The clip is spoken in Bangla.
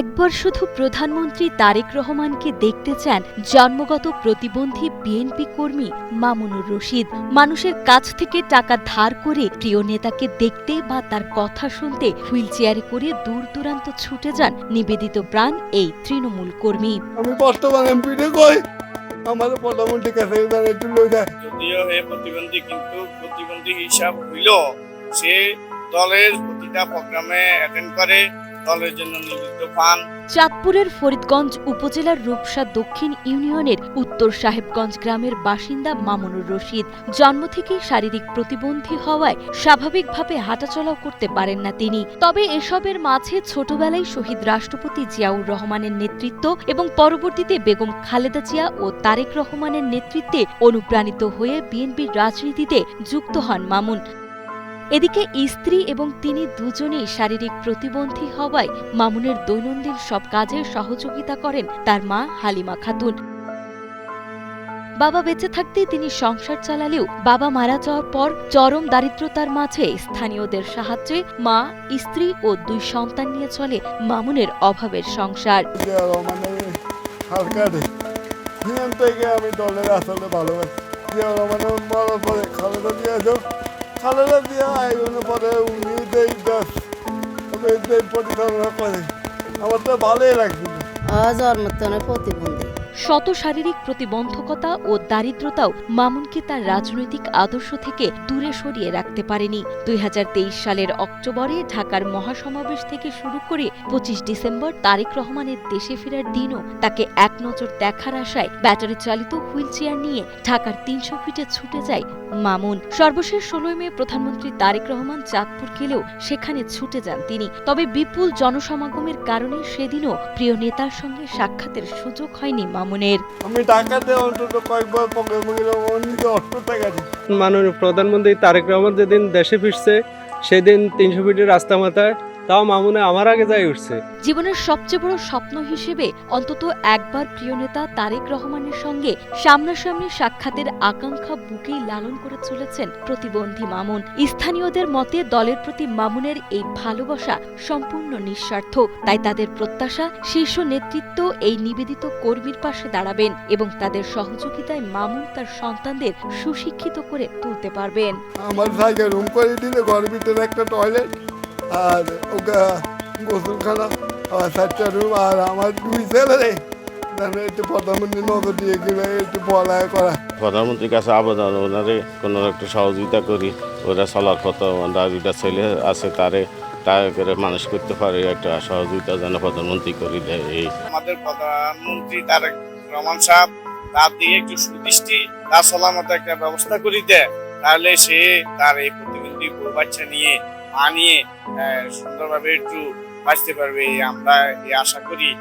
একবার শুধু প্রধানমন্ত্রী তারেক রহমানকে দেখতে চান জন্মগত প্রতিবন্ধী বিএনপি কর্মী মামুনুর রশিদ। মানুষের কাছ থেকে টাকা ধার করে প্রিয় নেতাকে দেখতে বা তার কথা শুনতে হুইলচেয়ারে করে দূর দূরান্ত ছুটে যান নিবেদিত প্রাণ এই তৃণমূল কর্মী। আমি বর্তমান এমপিতে কই আমার প্রধানমন্ত্রী কাছে একটু লই যায়। যদিও হে প্রতিবন্ধী, কিন্তু প্রতিবন্ধী হিসাব হইল সে দলের প্রতিটা প্রোগ্রামে অ্যাটেন্ড করে, দলের জন্য নিবেদিত পান। চাঁদপুরের ফরিদগঞ্জ উপজেলার রূপসা দক্ষিণ ইউনিয়নের উত্তর সাহেবগঞ্জ গ্রামের বাসিন্দা মামুনুর রশিদ। জন্ম থেকেই শারীরিক প্রতিবন্ধী হওয়ায় স্বাভাবিকভাবে হাঁটাচলাও করতে পারেন না তিনি। তবে এসবের মাঝে ছোটবেলায় শহীদ রাষ্ট্রপতি জিয়াউর রহমানের নেতৃত্ব এবং পরবর্তীতে বেগম খালেদা জিয়া ও তারেক রহমানের নেতৃত্বে অনুপ্রাণিত হয়ে বিএনপির রাজনীতিতে যুক্ত হন মামুন। এদিকে স্ত্রী এবং তিনি দুজনেই শারীরিক প্রতিবন্ধী হওয়ায় মামুনের দৈনন্দিন সব কাজে সহযোগিতা করেন তার মা হালিমা খাতুন। বাবা বেঁচে থাকতেই তিনি সংসার চালালেও বাবা মারা যাওয়ার পর চরম দারিদ্রতার মাঝে স্থানীয়দের সাহায্যে মা, স্ত্রী ও 2 সন্তান নিয়ে চলে মামুনের অভাবের সংসার। আমি দলের আসলে ভালোবাসি। জিয়া রহমানের মরার পরে খালেদা জিয়া যাও, খালেদা জিয়া আইনের পরে উনি পরিচালনা করে, আমার তো ভালোই লাগছিল। জন্মতনে প্রতিবন্ধী। শত শারীরিক প্রতিবন্ধকতা ও দারিদ্রতাও মামুনকে তার রাজনৈতিক আদর্শ থেকে দূরে সরিয়ে রাখতে পারেনি। 2023 সালের অক্টোবরে ঢাকার মহাসমাবেশ থেকে শুরু করে 25 ডিসেম্বর তারেক রহমানের দেশে ফেরার দিনও তাকে এক নজর দেখার আশায় ব্যাটারি চালিত হুইলচেয়ার নিয়ে ঢাকার 300 ফিটে ছুটে যায় মামুন। সর্বশেষ 16 মে প্রধানমন্ত্রী তারেক রহমান চাঁদপুর গেলেও সেখানে ছুটে যান তিনি। তবে বিপুল জনসমাগমের কারণে সেদিনও প্রিয় নেতার সঙ্গে সাক্ষাতের সুযোগ হয়নি মামুনের। আমি টাকাতে অন্তত কয়েকবার প্রোগ্রামে গেলাম, নিজে 8 টাকা দিই। মাননীয় প্রধানমন্ত্রী তারেক রহমান যেদিন দেশে ফিরছে সেদিন 300 ফিটের রাস্তা মাথায়, তাও মামুনে আমার আগে যাই উঠছে। জীবনের সবচেয়ে বড় স্বপ্ন হিসেবে অন্তত একবার প্রিয় নেতা তারেক রহমানের সঙ্গে সামনাসামনি সাক্ষাতের আকাঙ্ক্ষা বুকেই লালন করে চলেছেন প্রতিবন্ধী মামুন। স্থানীয়দের মতে দলের প্রতি মামুনের এই ভালোবাসা সম্পূর্ণ নিঃস্বার্থ। তাই তাদের প্রত্যাশা শীর্ষ নেতৃত্ব এই নিবেদিত কর্মীর পাশে দাঁড়াবেন এবং তাদের সহযোগিতায় মামুন তার সন্তানদের সুশিক্ষিত করে তুলতে পারবেন। আমার ভাইকে রুম করে দিলে, ঘরের ভিতরে একটা টয়লেট আর ওকে গোসলখানা আর 4টা রুম, আর আমার 2 ছেলে একটু প্রধানমন্ত্রী নজর দিয়ে গেলে একটু পড়ালেখা করা। প্রধানমন্ত্রীর কাছে আবেদন, ওনারে কোনো একটা সহযোগিতা করি, ওরা চলার পথ, ওনার 2টা ছেলে আছে, তারে করে মানুষ করতে পারে, একটা সহযোগিতা যেন প্রধানমন্ত্রী করে দেয়। এই আমাদের প্রধানমন্ত্রী তারেক রহমান সাহেব তার দিকে একটু সুদৃষ্টি, তার চলার মতো একটা ব্যবস্থা করে দেয়, তাহলে সে তার এই প্রতিবন্ধী বউ বাচ্চা নিয়ে মা নিয়ে সুন্দরভাবে একটু বাঁচতে পারবে, আমরা এই আশা করি।